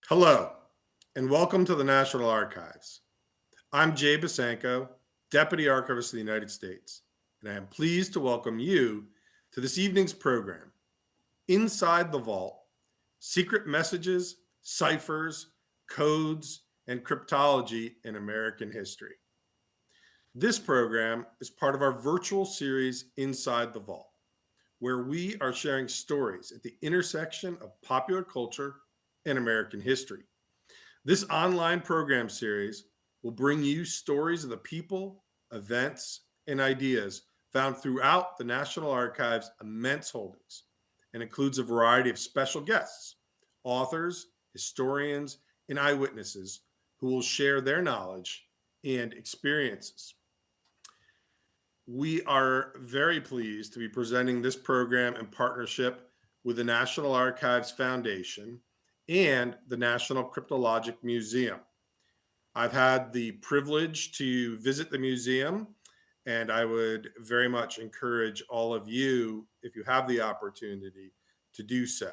Hello, and welcome to the National Archives. I'm Jay Basanko, Deputy Archivist of the United States, and I am pleased to welcome you to this evening's program, Inside the Vault, Secret Messages, Ciphers, Codes, and Cryptology in American History. This program is part of our virtual series, Inside the Vault, where we are sharing stories at the intersection of popular culture and American history. This online program series will bring you stories of the people, events, and ideas found throughout the National Archives' immense holdings and includes a variety of special guests, authors, historians, and eyewitnesses who will share their knowledge and experiences. We are very pleased to be presenting this program in partnership with the National Archives Foundation and the National Cryptologic Museum. I've had the privilege to visit the museum, and I would very much encourage all of you, if you have the opportunity, to do so.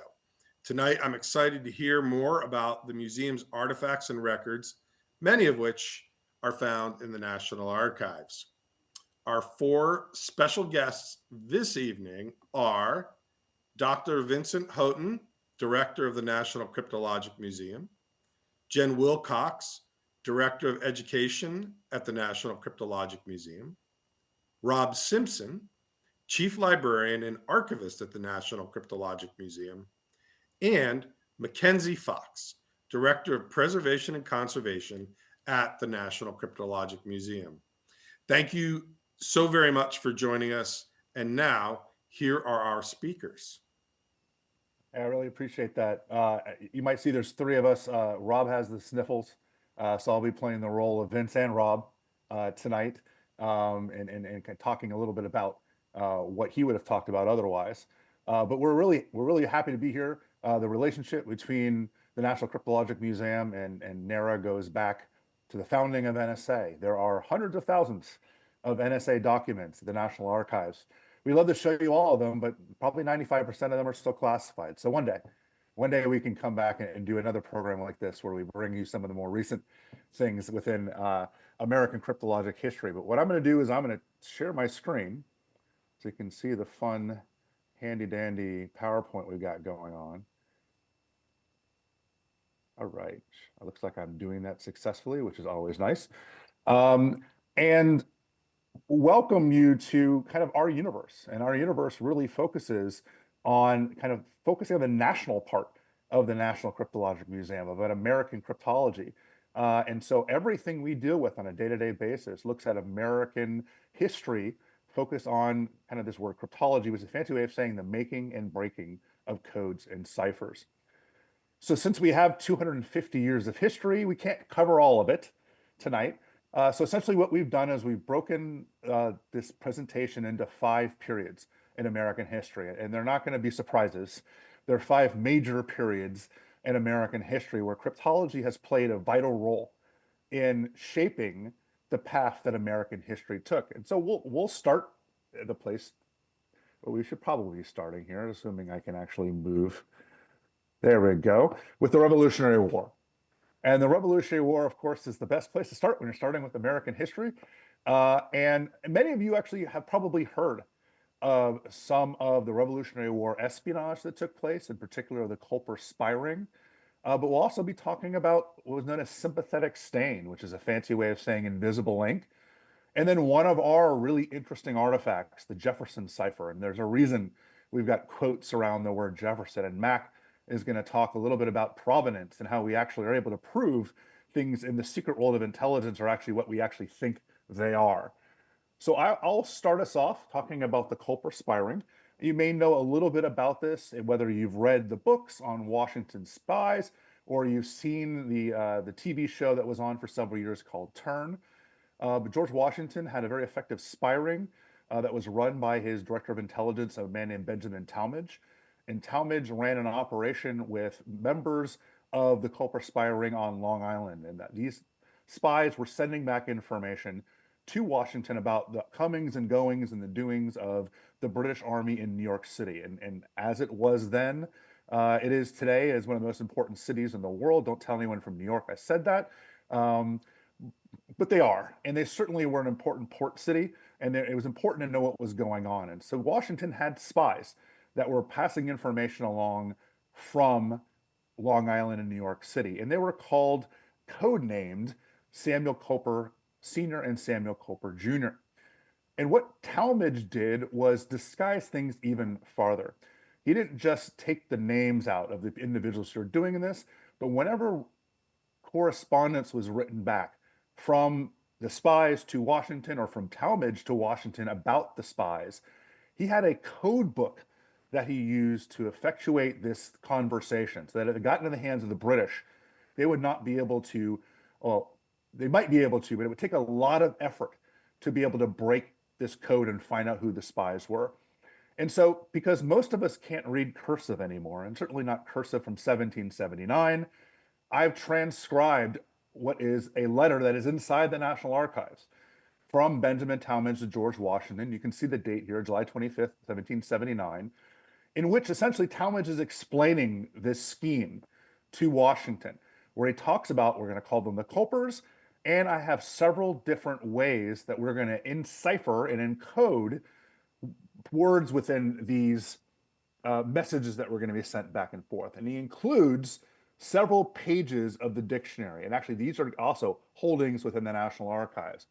Tonight, I'm excited to hear more about the museum's artifacts and records, many of which are found in the National Archives. Our four special guests this evening are Dr. Vincent Houghton, Director of the National Cryptologic Museum, Jen Wilcox, Director of Education at the National Cryptologic Museum, Rob Simpson, Chief Librarian and Archivist at the National Cryptologic Museum, and MacKenzie Fox, Director of Preservation and Conservation at the National Cryptologic Museum. Thank you so very much for joining us. And now, here are our speakers. I really appreciate that. You might see there's three of us. Rob has the sniffles, so I'll be playing the role of Vince and Rob tonight, and talking a little bit about what he would have talked about otherwise. But we're really happy to be here. The relationship between the National Cryptologic Museum and NARA goes back to the founding of NSA. There are hundreds of thousands of NSA documents at the National Archives. We love to show you all of them, but probably 95% of them are still classified. So one day we can come back and do another program like this where we bring you some of the more recent things within American cryptologic history. But what I'm going to do is I'm going to share my screen so you can see the fun, handy dandy PowerPoint we've got going on. All right, it looks like I'm doing that successfully, which is always nice. And welcome you to kind of our universe. And our universe really focuses on focusing on the national part of the National Cryptologic Museum, about American cryptology. And so everything we deal with on a day-to-day basis looks at American history, focused on kind of this word cryptology, which is a fancy way of saying the making and breaking of codes and ciphers. So since we have 250 years of history, we can't cover all of it tonight. So essentially what we've done is we've broken this presentation into 5 periods in American history, and they're not going to be surprises. There are 5 major periods in American history where cryptology has played a vital role in shaping the path that American history took. And so we'll start at the place where we should probably be starting here, assuming I can actually move. There we go, with the Revolutionary War. And the Revolutionary War, of course, is the best place to start when you're starting with American history. And many of you actually have probably heard of some of the Revolutionary War espionage that took place, in particular the Culper spy ring. But we'll also be talking about what was known as sympathetic stain, which is a fancy way of saying invisible ink. And then one of our really interesting artifacts, the Jefferson Cipher. And there's a reason we've got quotes around the word Jefferson. And Mac is going to talk a little bit about provenance and how we actually are able to prove things in the secret world of intelligence are actually what we actually think they are. So I'll start us off talking about the Culper spy ring. You may know a little bit about this, whether you've read the books on Washington spies or you've seen the TV show that was on for several years called Turn. But George Washington had a very effective spy ring that was run by his director of intelligence, a man named Benjamin Talmadge. And Talmadge ran an operation with members of the Culper spy ring on Long Island, and that these spies were sending back information to Washington about the comings and goings and the doings of the British Army in New York City. And as it was then, It is today as one of the most important cities in the world. Don't tell anyone from New York I said that. But they are, and they certainly were an important port city, and it was important to know what was going on. And so Washington had spies that were passing information along from Long Island and New York City, and they were codenamed Samuel Coper Sr. and Samuel Coper Jr. And what Talmadge did was disguise things even farther. He didn't just take the names out of the individuals who were doing this, but whenever correspondence was written back from the spies to Washington or from Talmadge to Washington about the spies, he had a code book that he used to effectuate this conversation so that if it got into the hands of the British, they would not be able to, well, they might be able to, but it would take a lot of effort to be able to break this code and find out who the spies were. And so, because most of us can't read cursive anymore, and certainly not cursive from 1779, I've transcribed what is a letter that is inside the National Archives from Benjamin Talmadge to George Washington. You can see the date here, July 25th, 1779, in which essentially Talmadge is explaining this scheme to Washington, where he talks about, we're going to call them the Copers, and I have several different ways that we're going to encipher and encode words within these messages that were going to be sent back and forth. And he includes several pages of the dictionary. And actually, these are also holdings within the National Archives.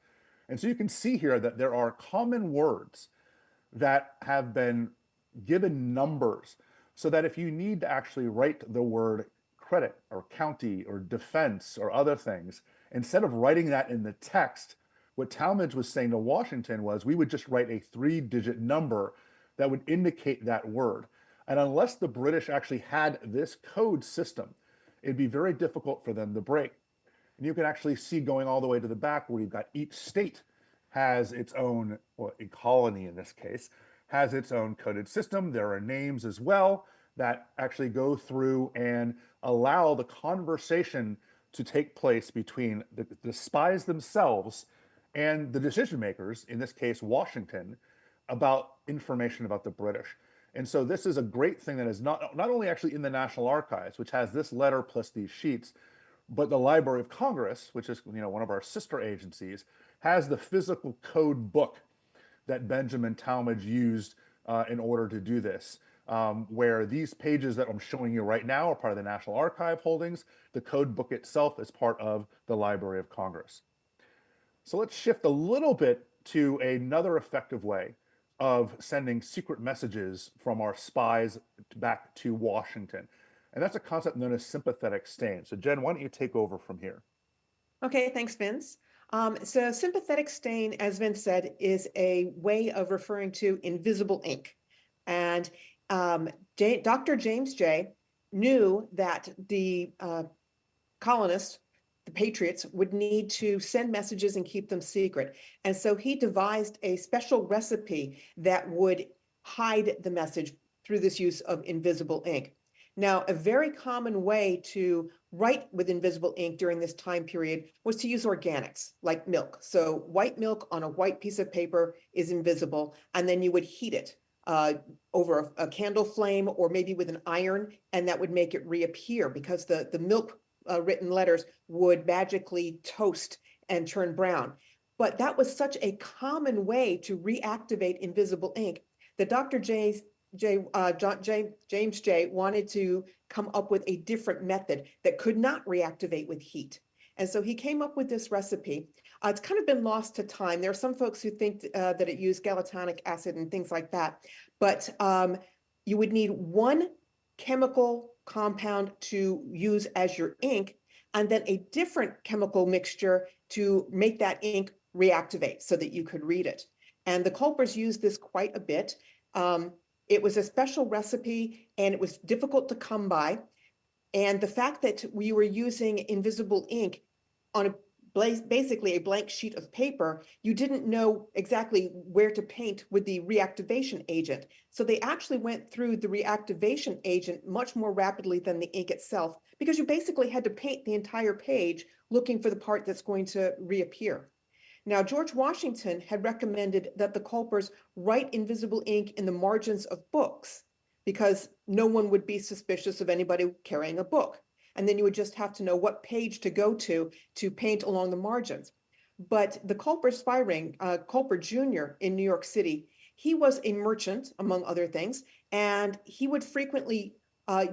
And so you can see here that there are common words that have been given numbers so that if you need to actually write the word credit or county or defense or other things, instead of writing that in the text, what Talmadge was saying to Washington was we would just write a 3-digit number that would indicate that word. And unless the British actually had this code system, it'd be very difficult for them to break. And you can actually see going all the way to the back where you've got each state has its own, or a colony in this case, has its own coded system. There are names as well that actually go through and allow the conversation to take place between the spies themselves and the decision makers, in this case, Washington, about information about the British. And so this is a great thing that is not only actually in the National Archives, which has this letter plus these sheets, but the Library of Congress, which is one of our sister agencies, has the physical code book that Benjamin Talmadge used in order to do this, where these pages that I'm showing you right now are part of the National Archive holdings. The code book itself is part of the Library of Congress. So let's shift a little bit to another effective way of sending secret messages from our spies back to Washington. And that's a concept known as sympathetic stain. So Jen, why don't you take over from here? Okay, thanks, Vince. So sympathetic stain, as Vince said, is a way of referring to invisible ink. And Dr. James Jay knew that the colonists, the patriots, would need to send messages and keep them secret. And so he devised a special recipe that would hide the message through this use of invisible ink. Now, a very common way to write with invisible ink during this time period was to use organics like milk. So white milk on a white piece of paper is invisible, and then you would heat it over a candle flame or maybe with an iron, and that would make it reappear because the milk written letters would magically toast and turn brown. But that was such a common way to reactivate invisible ink that Dr. James Jay wanted to come up with a different method that could not reactivate with heat. And so he came up with this recipe. It's kind of been lost to time. There are some folks who think that it used galactonic acid and things like that. But you would need one chemical compound to use as your ink, and then a different chemical mixture to make that ink reactivate so that you could read it. And the Culpers used this quite a bit. It was a special recipe and it was difficult to come by. And the fact that we were using invisible ink on basically a blank sheet of paper, you didn't know exactly where to paint with the reactivation agent. So they actually went through the reactivation agent much more rapidly than the ink itself, because you basically had to paint the entire page looking for the part that's going to reappear. Now, George Washington had recommended that the Culpers write invisible ink in the margins of books because no one would be suspicious of anybody carrying a book. And then you would just have to know what page to go to paint along the margins. But the Culper spy ring, Culper Jr. in New York City, he was a merchant, among other things, and he would frequently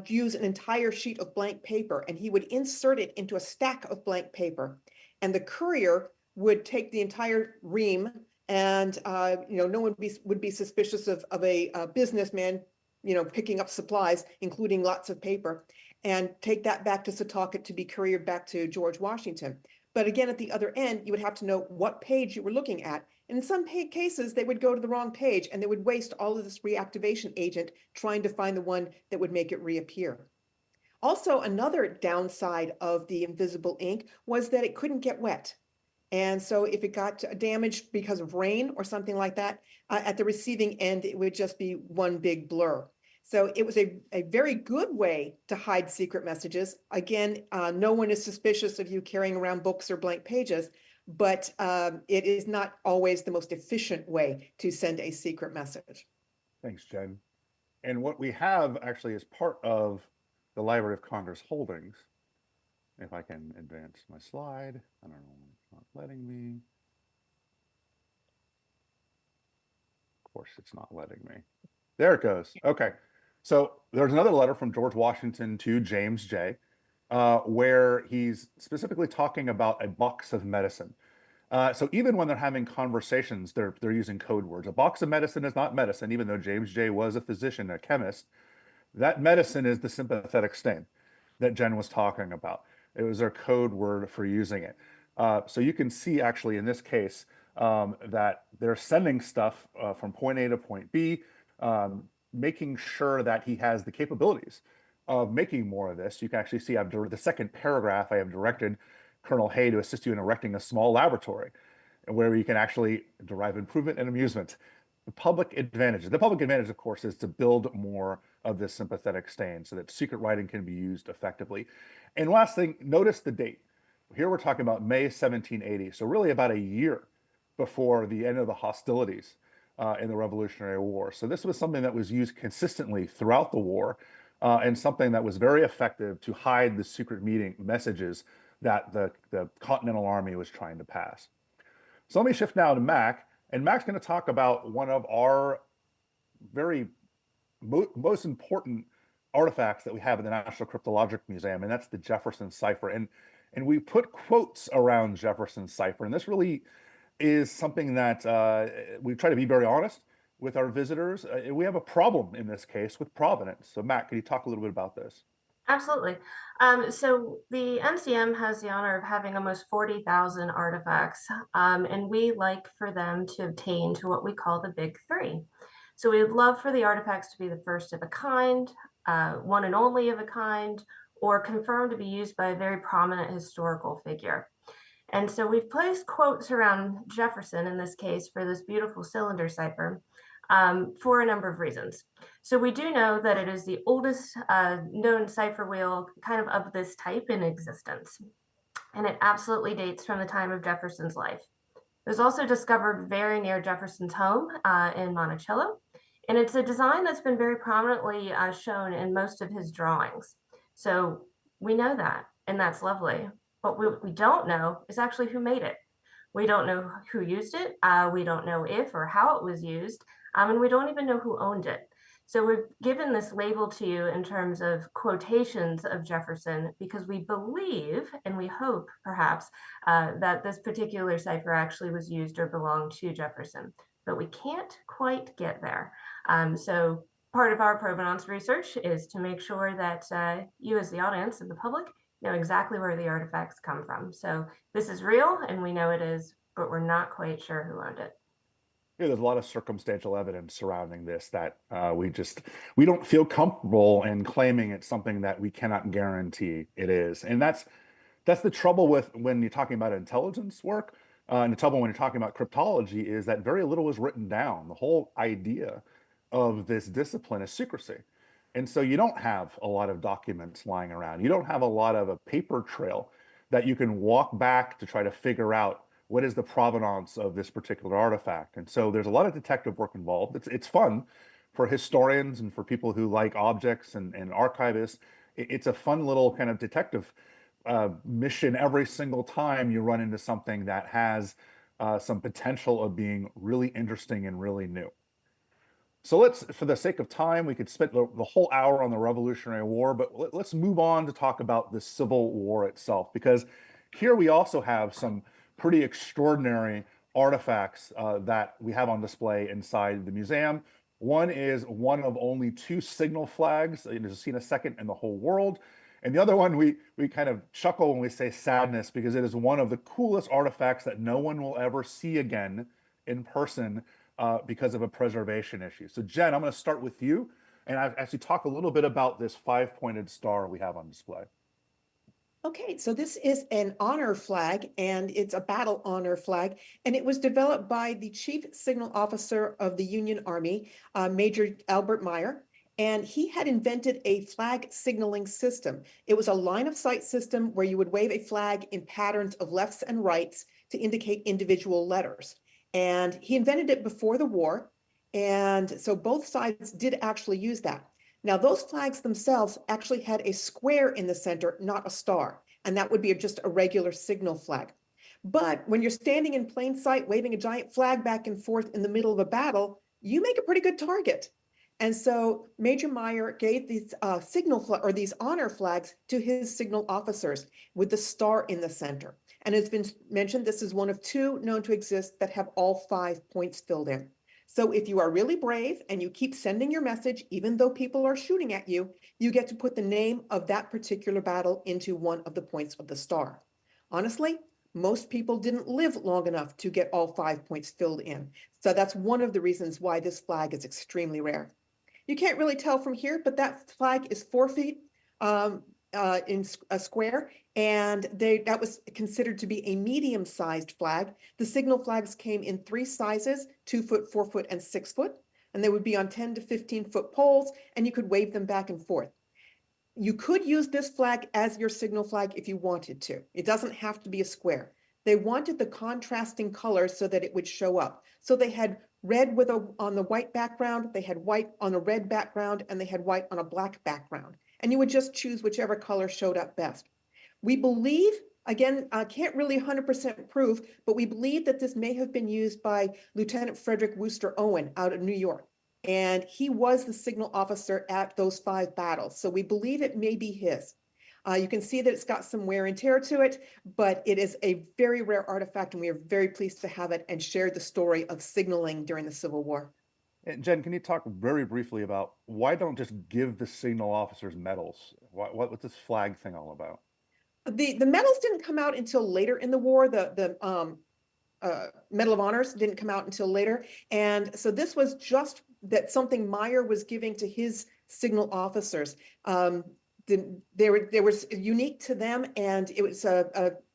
use an entire sheet of blank paper, and he would insert it into a stack of blank paper. And the courier would take the entire ream, and no one would be suspicious of a businessman, picking up supplies, including lots of paper, and take that back to Setauket to be couriered back to George Washington. But again, at the other end, you would have to know what page you were looking at. And in some cases, they would go to the wrong page, and they would waste all of this reactivation agent trying to find the one that would make it reappear. Also, another downside of the invisible ink was that it couldn't get wet. And so if it got damaged because of rain or something like that, at the receiving end, it would just be one big blur. So it was a very good way to hide secret messages. Again, no one is suspicious of you carrying around books or blank pages, but it is not always the most efficient way to send a secret message. Thanks, Jen. And what we have actually is part of the Library of Congress holdings. If I can advance my slide, I don't know, it's not letting me. Of course, it's not letting me. There it goes. Okay. So there's another letter from George Washington to James J., where he's specifically talking about a box of medicine. So even when they're having conversations, they're using code words. A box of medicine is not medicine, even though James J. was a physician, a chemist. That medicine is the sympathetic stain that Jen was talking about. It was their code word for using it. So you can see actually in this case that they're sending stuff from point A to point B, making sure that he has the capabilities of making more of this. You can actually see the second paragraph, I have directed Colonel Hay to assist you in erecting a small laboratory where you can actually derive improvement and amusement. The public advantage, of course, is to build more of this sympathetic stain so that secret writing can be used effectively. And last thing, notice the date. Here we're talking about May 1780, so really about a year before the end of the hostilities in the Revolutionary War. So this was something that was used consistently throughout the war and something that was very effective to hide the secret meeting messages that the Continental Army was trying to pass. So let me shift now to Mac, and Mac's going to talk about one of our very most important artifacts that we have in the National Cryptologic Museum, and that's the Jefferson Cipher. And we put quotes around Jefferson Cipher, and this really is something that we try to be very honest with our visitors. We have a problem in this case with provenance. So Mac, can you talk a little bit about this? Absolutely. So the NCM has the honor of having almost 40,000 artifacts, and we like for them to obtain to what we call the big three. So we would love for the artifacts to be the first of a kind, one and only of a kind, or confirmed to be used by a very prominent historical figure. And so we've placed quotes around Jefferson in this case for this beautiful cylinder cipher for a number of reasons. So we do know that it is the oldest known cipher wheel kind of this type in existence. And it absolutely dates from the time of Jefferson's life. It was also discovered very near Jefferson's home in Monticello. And it's a design that's been very prominently shown in most of his drawings. So we know that, and that's lovely. But what we don't know is actually who made it. We don't know who used it. We don't know if or how it was used. And we don't even know who owned it. So we've given this label to you in terms of quotations of Jefferson because we believe, and we hope perhaps, that this particular cipher actually was used or belonged to Jefferson. But we can't quite get there. So part of our provenance research is to make sure that you as the audience and the public know exactly where the artifacts come from. So this is real and we know it is, but we're not quite sure who owned it. Yeah, there's a lot of circumstantial evidence surrounding this that we don't feel comfortable in claiming it's something that we cannot guarantee it is. And that's the trouble with when you're talking about intelligence work, and the trouble when you're talking about cryptology is that very little is written down. The whole idea of this discipline is secrecy. And so you don't have a lot of documents lying around. You don't have a lot of a paper trail that you can walk back to try to figure out what is the provenance of this particular artifact. And so there's a lot of detective work involved. It's fun, for historians and for people who like objects and archivists, it's a fun little kind of detective mission every single time you run into something that has some potential of being really interesting and really new. So let's, for the sake of time, we could spend the whole hour on the Revolutionary War, but let's move on to talk about the Civil War itself, because here we also have some pretty extraordinary artifacts that we have on display inside the museum. One is one of only 2 signal flags, you'll see in a second, in the whole world. And the other one, we kind of chuckle when we say sadness, because it is one of the coolest artifacts that no one will ever see again in person because of a preservation issue. So Jen, I'm going to start with you and actually talk a little bit about this 5-pointed star we have on display. Okay, so this is an honor flag, and it's a battle honor flag, and it was developed by the Chief Signal Officer of the Union Army, Major Albert Meyer, and he had invented a flag signaling system. It was a line of sight system where you would wave a flag in patterns of lefts and rights to indicate individual letters. And he invented it before the war, and so both sides did actually use that. Now, those flags themselves actually had a square in the center, not a star, and that would be just a regular signal flag. But when you're standing in plain sight, waving a giant flag back and forth in the middle of a battle, you make a pretty good target. And so Major Meyer gave these these honor flags to his signal officers with the star in the center. And it's been mentioned, this is one of 2 known to exist that have all 5 points filled in. So if you are really brave and you keep sending your message, even though people are shooting at you, you get to put the name of that particular battle into one of the points of the star. Honestly, most people didn't live long enough to get all 5 points filled in. So that's one of the reasons why this flag is extremely rare. You can't really tell from here, but that flag is 4 feet in a square, and that was considered to be a medium-sized flag. The signal flags came in 3 sizes, 2 foot, 4 foot, and 6 foot, and they would be on 10 to 15-foot poles, and you could wave them back and forth. You could use this flag as your signal flag if you wanted to. It doesn't have to be a square. They wanted the contrasting colors so that it would show up. So they had red on the white background, they had white on a red background, and they had white on a black background. And you would just choose whichever color showed up best. We believe, again, I can't really 100% prove, but we believe that this may have been used by Lieutenant Frederick Wooster Owen out of New York. And he was the signal officer at those 5 battles. So we believe it may be his. You can see that it's got some wear and tear to it, but it is a very rare artifact, and we are very pleased to have it and share the story of signaling during the Civil War. And Jen, can you talk very briefly about why don't just give the signal officers medals? What's this flag thing all about? The medals didn't come out until later in the war. The Medal of Honors didn't come out until later, and so this was just that something Meyer was giving to his signal officers. They were unique to them, and it was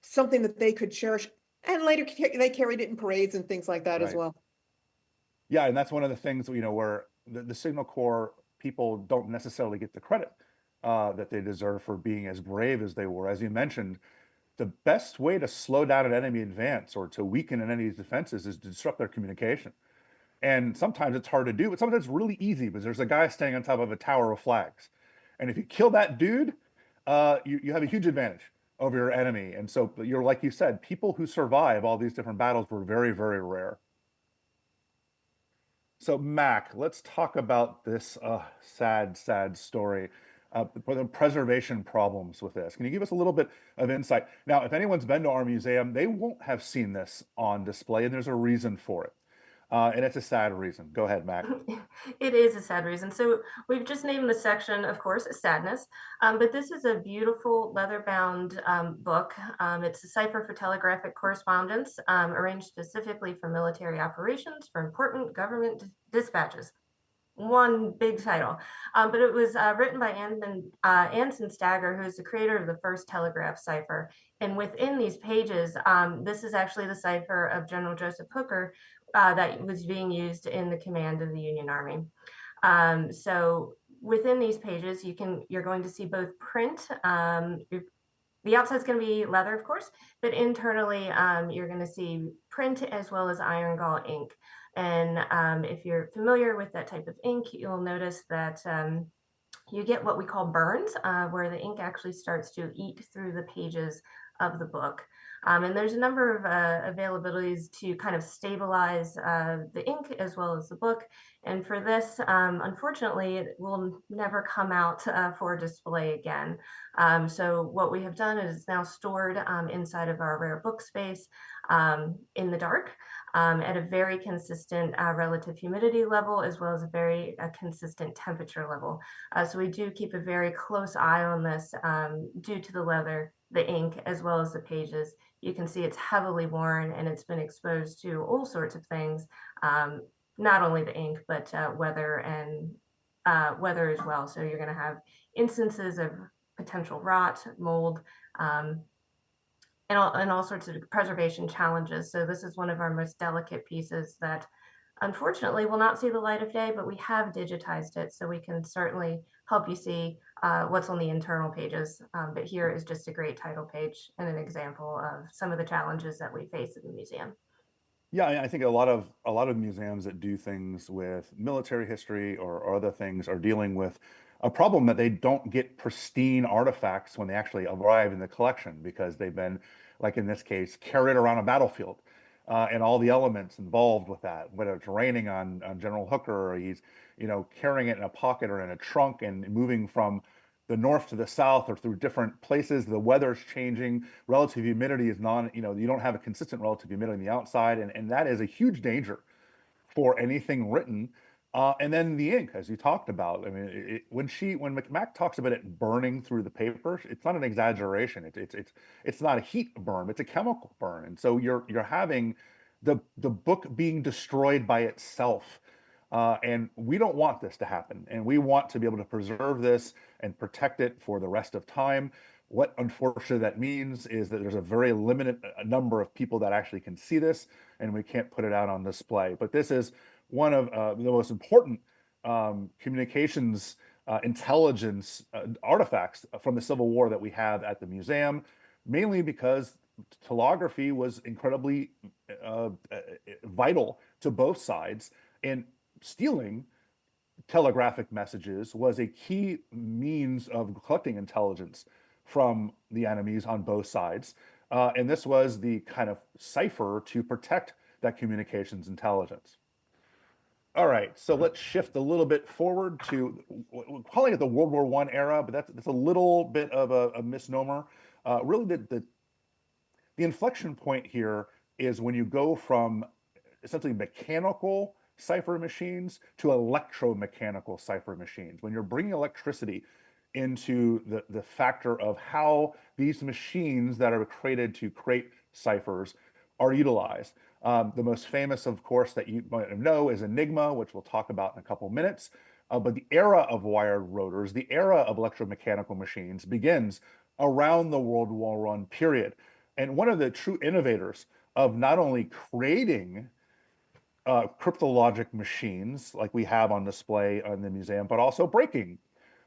something that they could cherish. And later they carried it in parades and things like that as well. Yeah, and that's one of the things, where the Signal Corps people don't necessarily get the credit that they deserve for being as brave as they were. As you mentioned, the best way to slow down an enemy advance or to weaken an enemy's defenses is to disrupt their communication. And sometimes it's hard to do, but sometimes it's really easy because there's a guy standing on top of a tower of flags. And if you kill that dude, you have a huge advantage over your enemy. And so like you said, people who survive all these different battles were very, very rare. So Mac, let's talk about this sad, sad story. The preservation problems with this. Can you give us a little bit of insight? Now, if anyone's been to our museum, they won't have seen this on display, and there's a reason for it. And it's a sad reason. Go ahead, Mac. It is a sad reason. So we've just named the section, of course, Sadness, but this is a beautiful leather-bound book. It's a cipher for telegraphic correspondence, arranged specifically for military operations, for important government dispatches. One big title, but it was written by Anson Stagger, who's the creator of the first telegraph cipher. And within these pages, this is actually the cipher of General Joseph Hooker that was being used in the command of the Union Army. So within these pages, you're going to see both print. The outside's going to be leather, of course, but internally, you're going to see print as well as iron gall ink. And if you're familiar with that type of ink, you'll notice that you get what we call burns, where the ink actually starts to eat through the pages of the book. And there's a number of availabilities to kind of stabilize the ink as well as the book. And for this, unfortunately, it will never come out for display again. So what we have done is now stored inside of our rare book space in the dark at a very consistent relative humidity level, as well as a very consistent temperature level. So we do keep a very close eye on this due to the leather, the ink, as well as the pages. You can see it's heavily worn and it's been exposed to all sorts of things, not only the ink, but weather and weather as well. So you're going to have instances of potential rot, mold, and all sorts of preservation challenges. So this is one of our most delicate pieces that unfortunately will not see the light of day, but we have digitized it, so we can certainly help you see what's on the internal pages. But here is just a great title page and an example of some of the challenges that we face in the museum. Yeah, I think a lot of museums that do things with military history or other things are dealing with a problem that they don't get pristine artifacts when they actually arrive in the collection because they've been, like in this case, carried around a battlefield, and all the elements involved with that. Whether it's raining on General Hooker, or he's carrying it in a pocket or in a trunk and moving from the north to the south or through different places. The weather's changing. Relative humidity is you don't have a consistent relative humidity on the outside. And that is a huge danger for anything written. And then the ink, as you talked about. I mean, when Mac talks about it burning through the paper, it's not an exaggeration. It's not a heat burn, it's a chemical burn. And so you're having the book being destroyed by itself. And we don't want this to happen. And we want to be able to preserve this and protect it for the rest of time. What unfortunately that means is that there's a very limited number of people that actually can see this, and we can't put it out on display. But this is one of the most important communications intelligence artifacts from the Civil War that we have at the museum, mainly because telegraphy was incredibly vital to both sides. And stealing telegraphic messages was a key means of collecting intelligence from the enemies on both sides. And this was the kind of cipher to protect that communications intelligence. All right, so let's shift a little bit forward to, we're calling it the World War I era, but that's a little bit of a misnomer. Really, the inflection point here is when you go from essentially mechanical cipher machines to electromechanical cipher machines. When you're bringing electricity into the factor of how these machines that are created to create ciphers are utilized. The most famous, of course, that you might know is Enigma, which we'll talk about in a couple minutes. But the era of wired rotors, the era of electromechanical machines begins around the World War I period. And one of the true innovators of not only creating cryptologic machines like we have on display in the museum, but also breaking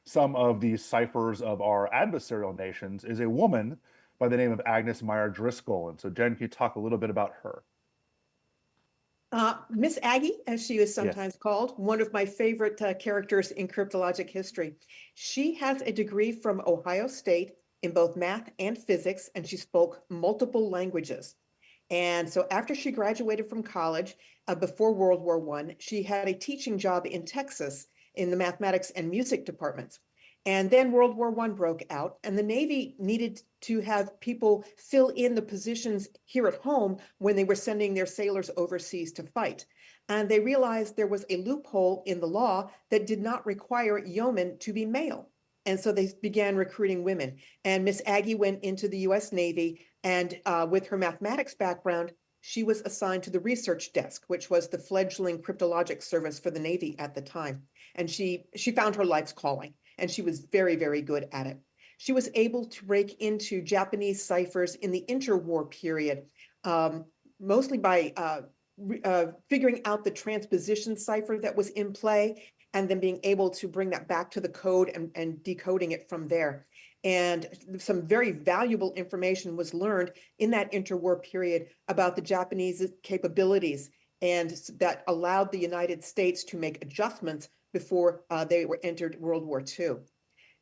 some of these ciphers of our adversarial nations is a woman by the name of Agnes Meyer Driscoll. And so, Jen, can you talk a little bit about her? Miss Aggie, as she is sometimes called, one of my favorite characters in cryptologic history. She has a degree from Ohio State in both math and physics, and she spoke multiple languages. And so after she graduated from college, before World War I, she had a teaching job in Texas in the mathematics and music departments. And then World War I broke out, and the Navy needed to have people fill in the positions here at home when they were sending their sailors overseas to fight. And they realized there was a loophole in the law that did not require yeomen to be male. And so they began recruiting women. And Miss Aggie went into the US Navy, and with her mathematics background, she was assigned to the research desk, which was the fledgling cryptologic service for the Navy at the time. And she found her life's calling, and she was very, very good at it. She was able to break into Japanese ciphers in the interwar period, mostly by figuring out the transposition cipher that was in play, and then being able to bring that back to the code and decoding it from there. And some very valuable information was learned in that interwar period about the Japanese capabilities And that allowed the United States to make adjustments before they were entered World War II.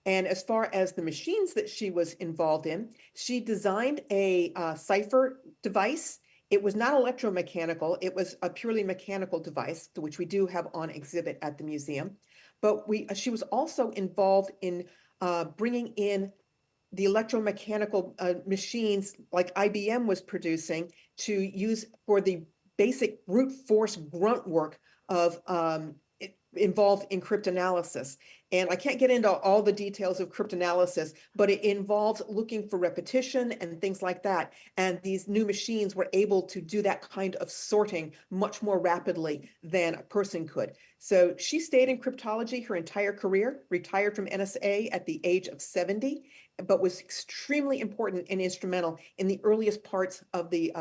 And as far as the machines that she was involved in, she designed a cipher device. It was not electromechanical. It was a purely mechanical device, which we do have on exhibit at the museum. But she was also involved in bringing in the electromechanical machines like IBM was producing to use for the basic brute force grunt work of involved in cryptanalysis. And I can't get into all the details of cryptanalysis, but it involves looking for repetition and things like that. And these new machines were able to do that kind of sorting much more rapidly than a person could. So she stayed in cryptology her entire career, retired from NSA at the age of 70, but was extremely important and instrumental in the earliest parts of the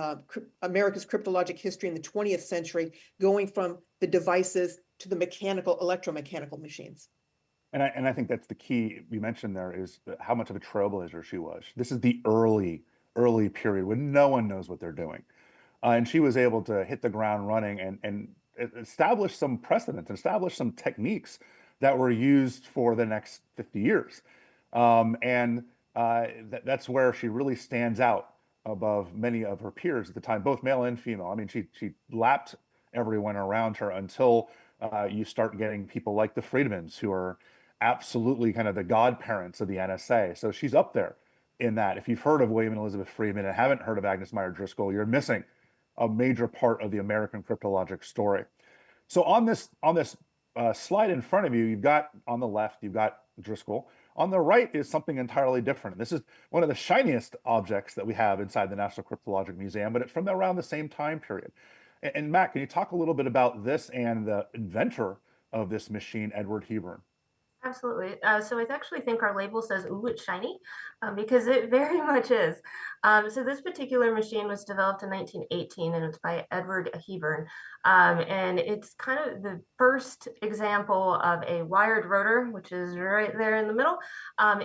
America's cryptologic history in the 20th century, going from the devices to the mechanical, electromechanical machines. And I think that's the key you mentioned there is how much of a trailblazer she was. This is the early period when no one knows what they're doing. And she was able to hit the ground running and establish some precedent, establish some techniques that were used for the next 50 years. That's where she really stands out above many of her peers at the time, both male and female. I mean, she lapped everyone around her until you start getting people like the Friedmans, who are absolutely kind of the godparents of the NSA. So she's up there in that. If you've heard of William and Elizabeth Friedman and haven't heard of Agnes Meyer Driscoll, you're missing a major part of the American cryptologic story. So on this slide in front of you, you've got on the left, you've got Driscoll. On the right is something entirely different. This is one of the shiniest objects that we have inside the National Cryptologic Museum, but it's from around the same time period. And Matt, can you talk a little bit about this and the inventor of this machine, Edward Hebron? Absolutely. So I actually think our label says, "Ooh, it's shiny," because it very much is. So this particular machine was developed in 1918, and it's by Edward Hebron. And it's kind of the first example of a wired rotor, which is right there in the middle,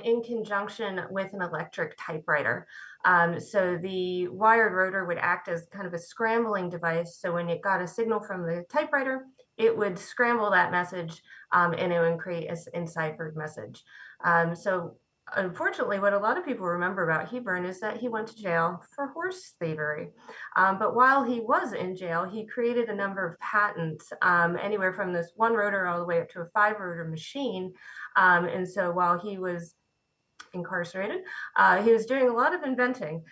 in conjunction with an electric typewriter. So the wired rotor would act as kind of a scrambling device. So when it got a signal from the typewriter, it would scramble that message and it would create an enciphered message. So unfortunately, what a lot of people remember about Hebron is that he went to jail for horse thievery. But while he was in jail, he created a number of patents, anywhere from this one rotor all the way up to a 5-rotor machine. And so while he was incarcerated, he was doing a lot of inventing.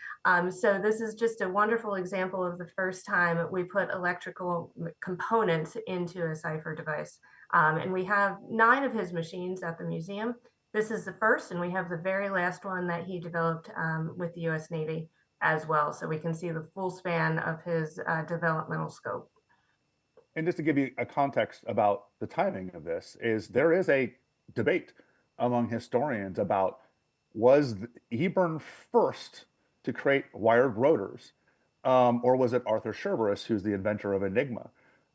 So this is just a wonderful example of the first time we put electrical components into a cipher device. And we have 9 of his machines at the museum. This is the first, and we have the very last one that he developed with the US Navy as well. So we can see the full span of his developmental scope. And just to give you a context about the timing of this, is there is a debate among historians about, was Hebron first to create wired rotors, or was it Arthur Sherburus, who's the inventor of Enigma?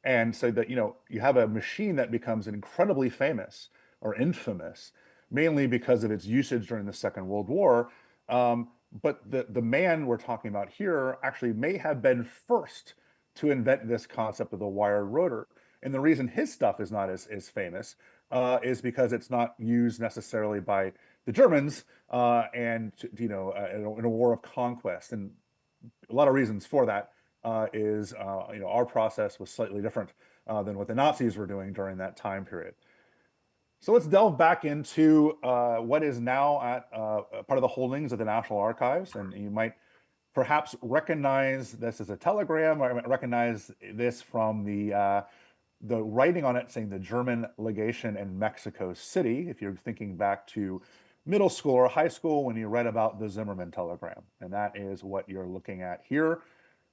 And so that, you have a machine that becomes incredibly famous or infamous, mainly because of its usage during the Second World War. But the man we're talking about here actually may have been first to invent this concept of the wired rotor. And the reason his stuff is not as famous is because it's not used necessarily by the Germans in a war of conquest. And a lot of reasons for that is our process was slightly different than what the Nazis were doing during that time period. So let's delve back into what is now at part of the holdings of the National Archives. And you might perhaps recognize this as a telegram, or recognize this from the writing on it saying the German legation in Mexico City, if you're thinking back to middle school or high school when you read about the Zimmerman telegram. And that is what you're looking at here.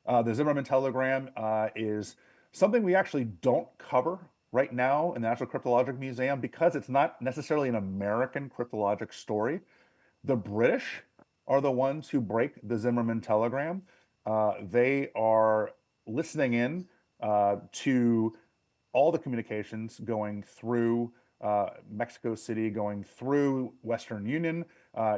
The Zimmerman telegram is something we actually don't cover right now in the National Cryptologic Museum because it's not necessarily an American cryptologic story. The British are the ones who break the Zimmerman telegram. They are listening in to all the communications going through Mexico City, going through Western Union.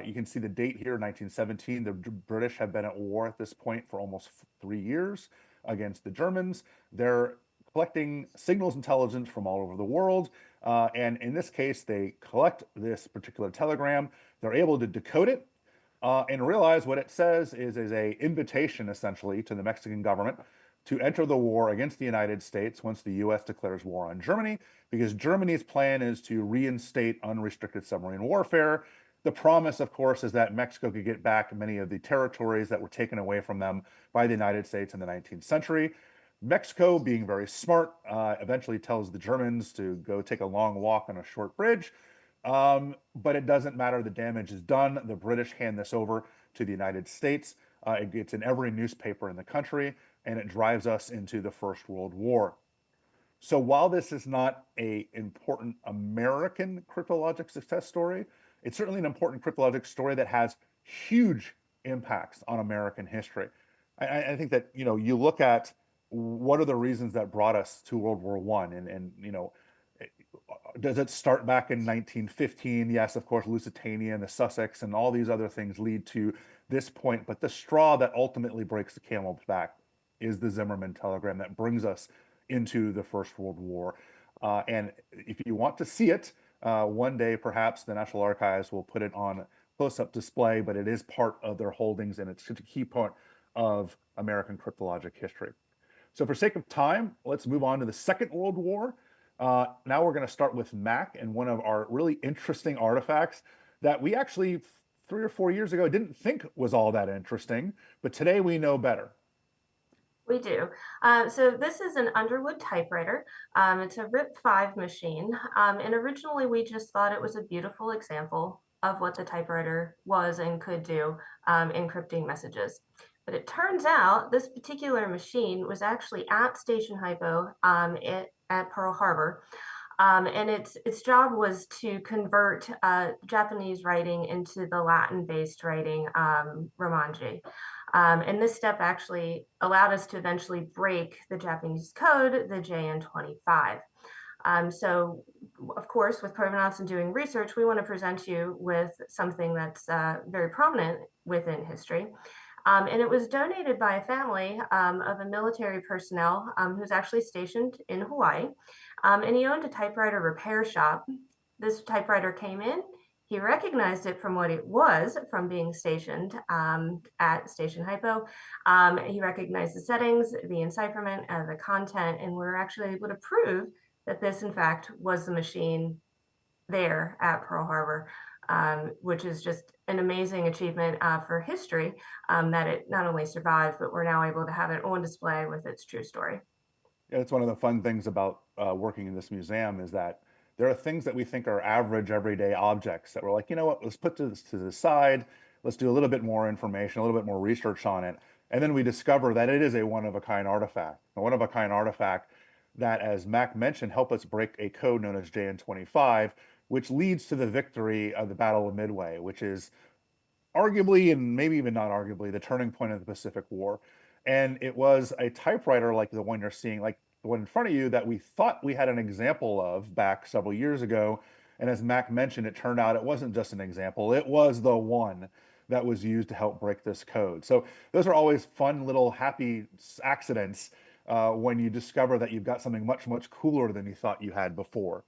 You can see the date here, 1917. The British have been at war at this point for almost 3 years. against the Germans. They're collecting signals intelligence from all over the world. And in this case, they collect this particular telegram. They're able to decode it and realize what it says is an invitation, essentially, to the Mexican government to enter the war against the United States once the U.S. declares war on Germany, because Germany's plan is to reinstate unrestricted submarine warfare. The promise, of course, is that Mexico could get back many of the territories that were taken away from them by the United States in the 19th century. Mexico, being very smart, eventually tells the Germans to go take a long walk on a short bridge. But it doesn't matter. The damage is done. The British hand this over to the United States. It gets in every newspaper in the country, and it drives us into the First World War. So while this is not an important American cryptologic success story, it's certainly an important cryptologic story that has huge impacts on American history. I think that, you look at what are the reasons that brought us to World War I, and does it start back in 1915? Yes, of course, Lusitania and the Sussex and all these other things lead to this point. But the straw that ultimately breaks the camel's back is the Zimmerman telegram that brings us into the First World War. And if you want to see it, one day perhaps the National Archives will put it on close-up display, but it is part of their holdings, and it's a key part of American cryptologic history. So for sake of time, let's move on to the Second World War. Now we're going to start with Mac and one of our really interesting artifacts that we actually 3 or 4 years ago didn't think was all that interesting, but today we know better. We do. So this is an Underwood typewriter. It's a RIP5 machine. And originally we just thought it was a beautiful example of what the typewriter was and could do encrypting messages. But it turns out this particular machine was actually at Station HYPO at Pearl Harbor. And its job was to convert Japanese writing into the Latin-based writing Romanji. And this step actually allowed us to eventually break the Japanese code, the JN25. So, of course, with provenance and doing research, we want to present you with something that's very prominent within history. And it was donated by a family of a military personnel who's actually stationed in Hawaii. And he owned a typewriter repair shop. This typewriter came in. He recognized it from what it was from being stationed at Station HYPO. He recognized the settings, the encipherment, the content, and we're actually able to prove that this, in fact, was the machine there at Pearl Harbor, which is just an amazing achievement for history, that it not only survived, but we're now able to have it on display with its true story. Yeah, it's one of the fun things about working in this museum is that there are things that we think are average, everyday objects that we're like, you know what, let's put this to the side. Let's do a little bit more information, a little bit more research on it. And then we discover that it is a one-of-a-kind artifact. A one-of-a-kind artifact that, as Mac mentioned, help us break a code known as JN25, which leads to the victory of the Battle of Midway, which is arguably, and maybe even not arguably, the turning point of the Pacific War. And it was a typewriter like the one you're seeing, like the one in front of you, that we thought we had an example of back several years ago. And as Mac mentioned, it turned out it wasn't just an example, it was the one that was used to help break this code. So those are always fun little happy accidents when you discover that you've got something much, much cooler than you thought you had before.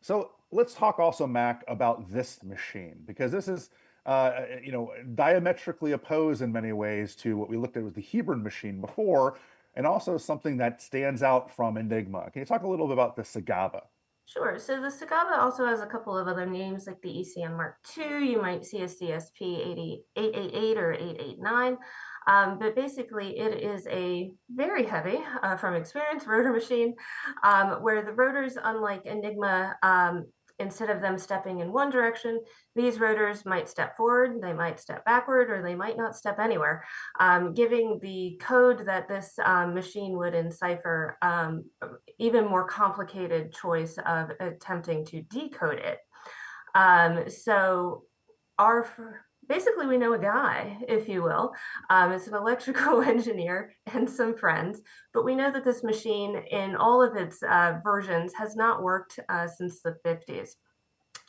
So let's talk also, Mac, about this machine, because this is diametrically opposed in many ways to what we looked at was the Hebron machine before, and also something that stands out from Enigma. Can you talk a little bit about the Sigaba? Sure. So the Sigaba also has a couple of other names like the ECM Mark II. You might see a CSP 888 or 889. But basically, it is a very heavy, from experience, rotor machine, where the rotors, unlike Enigma, instead of them stepping in one direction, these rotors might step forward, they might step backward, or they might not step anywhere, giving the code that this machine would encipher even more complicated choice of attempting to decode it. So basically, we know a guy, if you will. It's an electrical engineer and some friends, but we know that this machine in all of its versions has not worked since the 50s.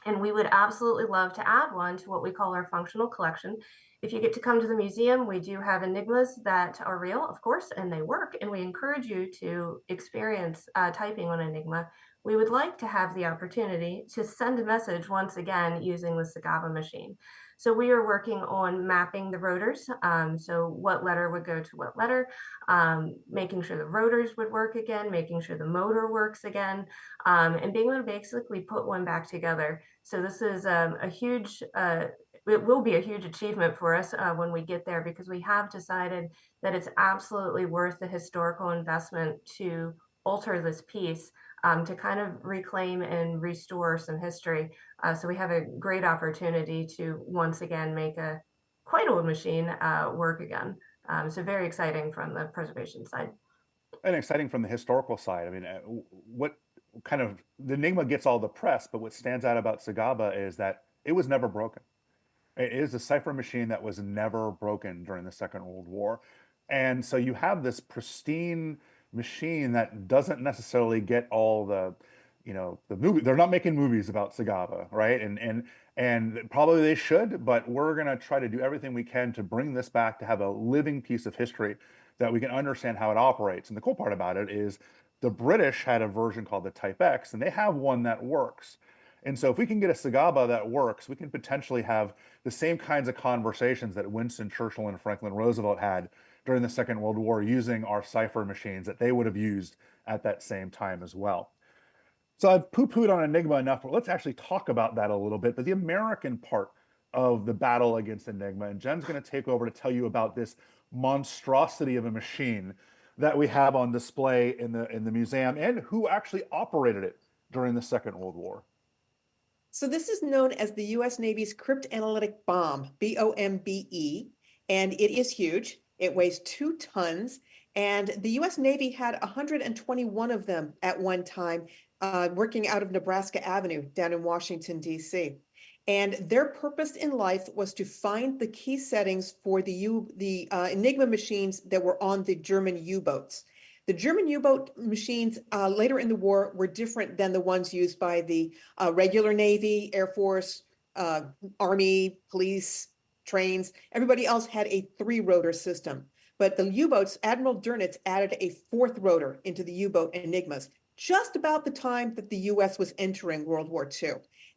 And we would absolutely love to add one to what we call our functional collection. If you get to come to the museum, we do have enigmas that are real, of course, and they work. And we encourage you to experience typing on Enigma. We would like to have the opportunity to send a message once again using the Sigaba machine. So we are working on mapping the rotors. So what letter would go to what letter, making sure the rotors would work again, making sure the motor works again, and being able to basically put one back together. So this is a huge, it will be a huge achievement for us when we get there, because we have decided that it's absolutely worth the historical investment to alter this piece to kind of reclaim and restore some history. So we have a great opportunity to once again make a quite old machine work again. So very exciting from the preservation side. And exciting from the historical side. I mean, what kind of the Enigma gets all the press, but what stands out about Sigaba is that it was never broken. It is a cipher machine that was never broken during the Second World War. And so you have this pristine machine that doesn't necessarily get all the, the movie. They're not making movies about Sigaba, right? And probably they should, but we're going to try to do everything we can to bring this back to have a living piece of history that we can understand how it operates. And the cool part about it is the British had a version called the Type X, and they have one that works. And so if we can get a Sigaba that works, we can potentially have the same kinds of conversations that Winston Churchill and Franklin Roosevelt had during the Second World War using our cipher machines that they would have used at that same time as well. So I've poo-pooed on Enigma enough, but let's actually talk about that a little bit. But the American part of the battle against Enigma, and Jen's going to take over to tell you about this monstrosity of a machine that we have on display in the museum, and who actually operated it during the Second World War. So this is known as the U.S. Navy's Cryptanalytic Bombe, B-O-M-B-E, and it is huge. It weighs 2 tons, and the U.S. Navy had 121 of them at one time, working out of Nebraska Avenue down in Washington, D.C. And their purpose in life was to find the key settings for the Enigma machines that were on the German U-boats. The German U-boat machines later in the war were different than the ones used by the regular Navy, Air Force, Army, police, trains. Everybody else had a 3-rotor system. But the U-boats, Admiral Dönitz added a 4th rotor into the U-boat Enigmas, just about the time that the U.S. was entering World War II.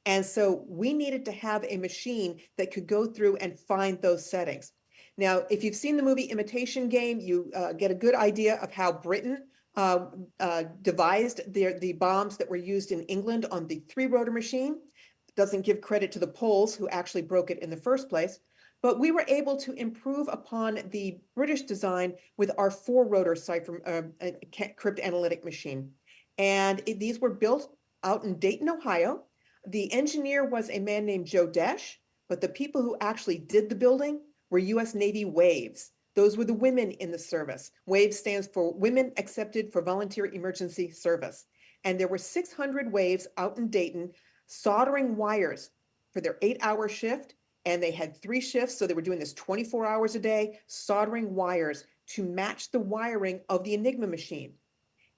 And so we needed to have a machine that could go through and find those settings. Now, if you've seen the movie Imitation Game, you get a good idea of how Britain devised the bombs that were used in England on the 3-rotor machine. Doesn't give credit to the Poles who actually broke it in the first place. But we were able to improve upon the British design with our 4-rotor cipher cryptanalytic machine. And these were built out in Dayton, Ohio. The engineer was a man named Joe Desch, but the people who actually did the building were U.S. Navy WAVES. Those were the women in the service. WAVES stands for Women Accepted for Volunteer Emergency Service. And there were 600 WAVES out in Dayton soldering wires for their 8-hour shift. And they had 3 shifts, so they were doing this 24 hours a day, soldering wires to match the wiring of the Enigma machine.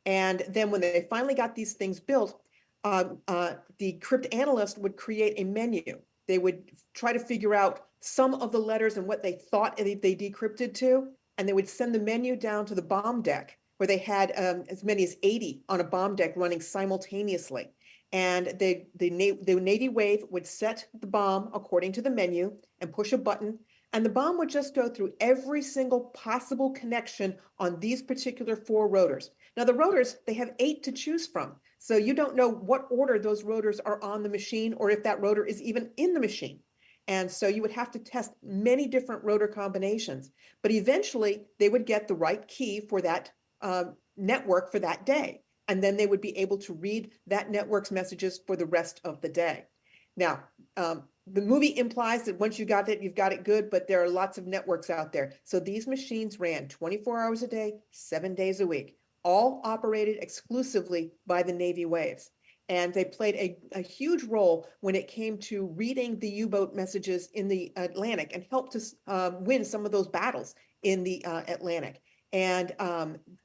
And then when they finally got these things built, the cryptanalyst would create a menu. They would try to figure out some of the letters and what they thought they decrypted to, and they would send the menu down to the bomb deck, where they had as many as 80 on a bomb deck running simultaneously. And the Navy wave would set the bomb according to the menu and push a button, and the bomb would just go through every single possible connection on these particular 4 rotors. Now, the rotors, they have 8 to choose from. So you don't know what order those rotors are on the machine, or if that rotor is even in the machine. And so you would have to test many different rotor combinations. But eventually, they would get the right key for that network for that day. And then they would be able to read that network's messages for the rest of the day. Now, the movie implies that once you got it, you've got it good, but there are lots of networks out there. So these machines ran 24 hours a day, 7 days a week, all operated exclusively by the Navy WAVES. And they played a huge role when it came to reading the U-boat messages in the Atlantic and helped to win some of those battles in the Atlantic. And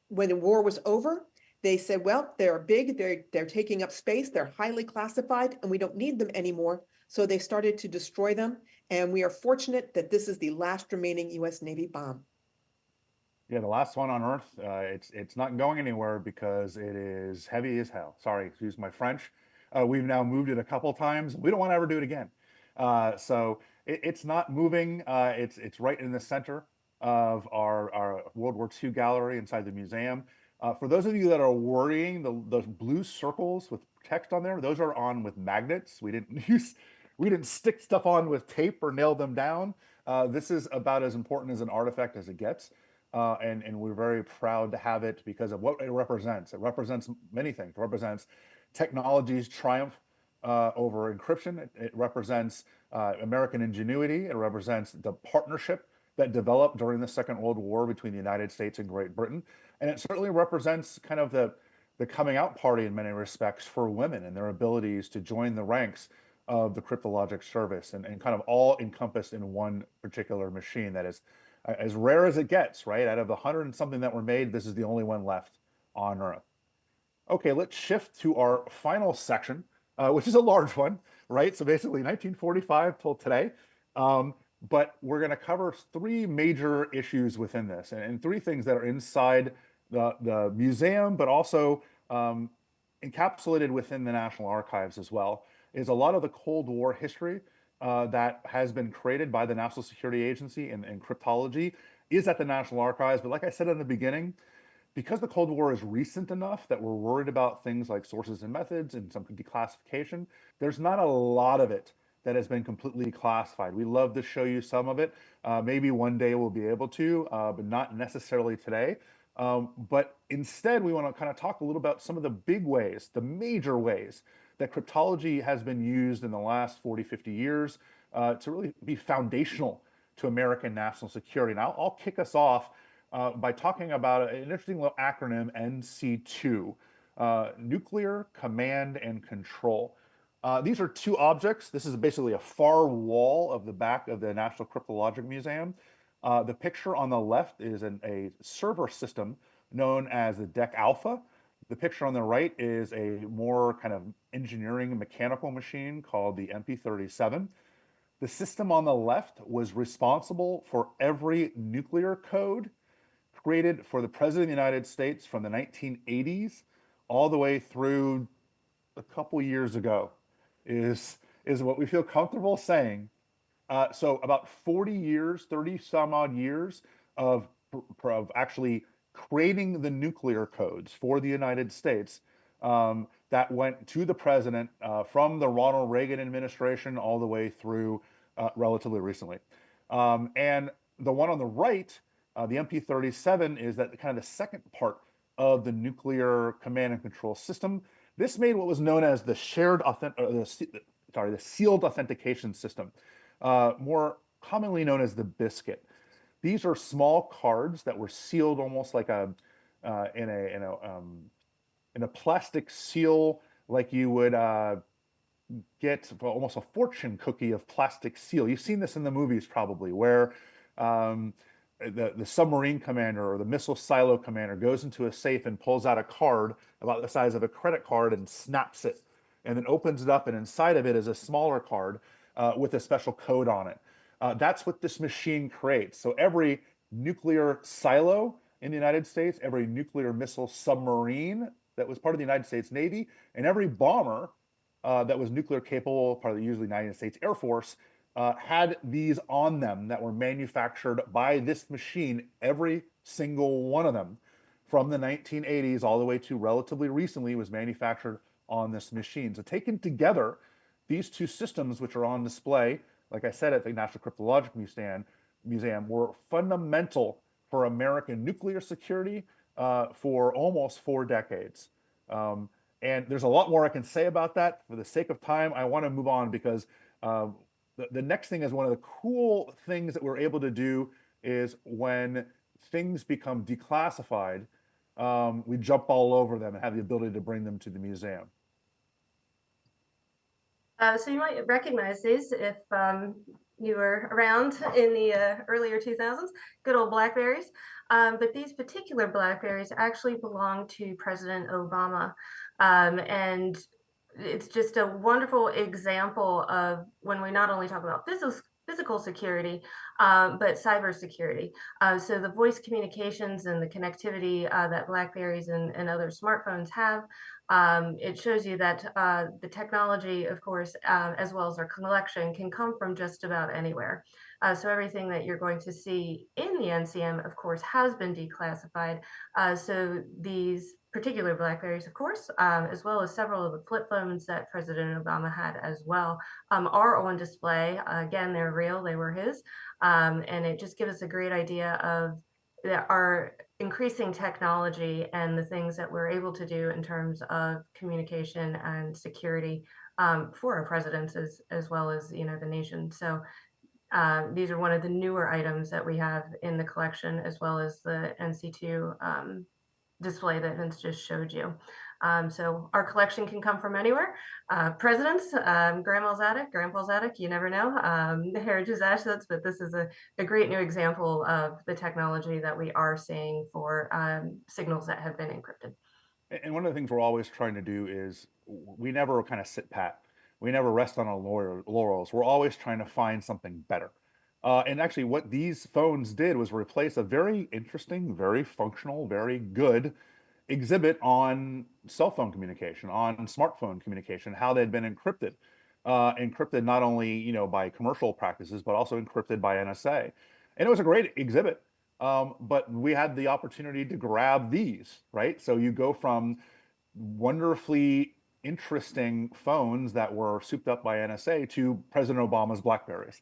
when the war was over, They said, well, they're big, they're taking up space, they're highly classified, and we don't need them anymore. So they started to destroy them. And we are fortunate that this is the last remaining US Navy bomb. Yeah, the last one on Earth. It's not going anywhere because it is heavy as hell. Sorry, excuse my French. We've now moved it a couple times. We don't want to ever do it again. So it's not moving. It's right in the center of our World War II gallery inside the museum. For those of you that are worrying, those blue circles with text on there, those are on with magnets. We didn't stick stuff on with tape or nail them down. This is about as important as an artifact as it gets. And we're very proud to have it because of what it represents. It represents many things. It represents technology's triumph over encryption. It represents American ingenuity. It represents the partnership that developed during the Second World War between the United States and Great Britain. And it certainly represents kind of the coming out party in many respects for women and their abilities to join the ranks of the cryptologic service and kind of all encompassed in one particular machine that is as rare as it gets, right? Out of the 100 and something that were made, this is the only one left on Earth. Okay, let's shift to our final section, which is a large one, right? So basically 1945 till today. But we're going to cover three major issues within this and three things that are inside the museum, but also encapsulated within the National Archives as well, is a lot of the Cold War history that has been created by the National Security Agency and cryptology is at the National Archives. But like I said in the beginning, because the Cold War is recent enough that we're worried about things like sources and methods and some declassification, there's not a lot of it that has been completely classified. We love to show you some of it. Maybe one day we'll be able to, but not necessarily today. But instead, we want to kind of talk a little about some of the big ways, the major ways that cryptology has been used in the last 40, 50 years to really be foundational to American national security. Now, I'll kick us off by talking about an interesting little acronym, NC2, Nuclear Command and Control. These are two objects. This is basically a far wall of the back of the National Cryptologic Museum. The picture on the left is a server system known as the DEC Alpha. The picture on the right is a more kind of engineering mechanical machine called the MP37. The system on the left was responsible for every nuclear code created for the President of the United States from the 1980s all the way through a couple years ago, is what we feel comfortable saying. So about 40 years, 30 some odd years of actually creating the nuclear codes for the United States that went to the president from the Ronald Reagan administration all the way through relatively recently. And the one on the right, the MP37, is that kind of the second part of the nuclear command and control system. This made what was known as the the sealed authentication system, more commonly known as the biscuit. These are small cards that were sealed almost like in a plastic seal, like you would get almost a fortune cookie of plastic seal. You've seen this in the movies probably, where the submarine commander or the missile silo commander goes into a safe and pulls out a card about the size of a credit card and snaps it, and then opens it up, and inside of it is a smaller card with a special code on it. That's what this machine creates. So every nuclear silo in the United States, every nuclear missile submarine that was part of the United States Navy, and every bomber that was nuclear capable, part of the usually United States Air Force, had these on them that were manufactured by this machine, every single one of them, from the 1980s all the way to relatively recently was manufactured on this machine. So taken together, these two systems, which are on display, like I said, at the National Cryptologic Museum, were fundamental for American nuclear security for almost 4 decades. And there's a lot more I can say about that. For the sake of time, I want to move on because the next thing is one of the cool things that we're able to do is when things become declassified, we jump all over them and have the ability to bring them to the museum. So you might recognize these if you were around in the earlier 2000s, good old Blackberries. But these particular Blackberries actually belong to President Obama. And it's just a wonderful example of when we not only talk about physical security, but cybersecurity. So the voice communications and the connectivity that Blackberries and other smartphones have, it shows you that the technology, of course, as well as our collection, can come from just about anywhere. So everything that you're going to see in the NCM, of course, has been declassified. So these particular Blackberries, of course, as well as several of the flip phones that President Obama had as well, are on display. Again, they're real, they were his. And it just gives us a great idea of our increasing technology and the things that we're able to do in terms of communication and security for our presidents as well as, you know, the nation. So these are one of the newer items that we have in the collection, as well as the NC2 display that Vince just showed you. So our collection can come from anywhere. Presidents, grandma's attic, grandpa's attic, you never know. The heritage assets, but this is a great new example of the technology that we are seeing for signals that have been encrypted. And one of the things we're always trying to do is we never kind of sit pat. We never rest on our laurels. We're always trying to find something better. And actually, what these phones did was replace a very interesting, very functional, very good exhibit on cell phone communication, on smartphone communication, how they'd been encrypted. Encrypted not only, you know, by commercial practices, but also encrypted by NSA. And it was a great exhibit. But we had the opportunity to grab these, right? So you go from wonderfully interesting phones that were souped up by NSA to President Obama's Blackberries.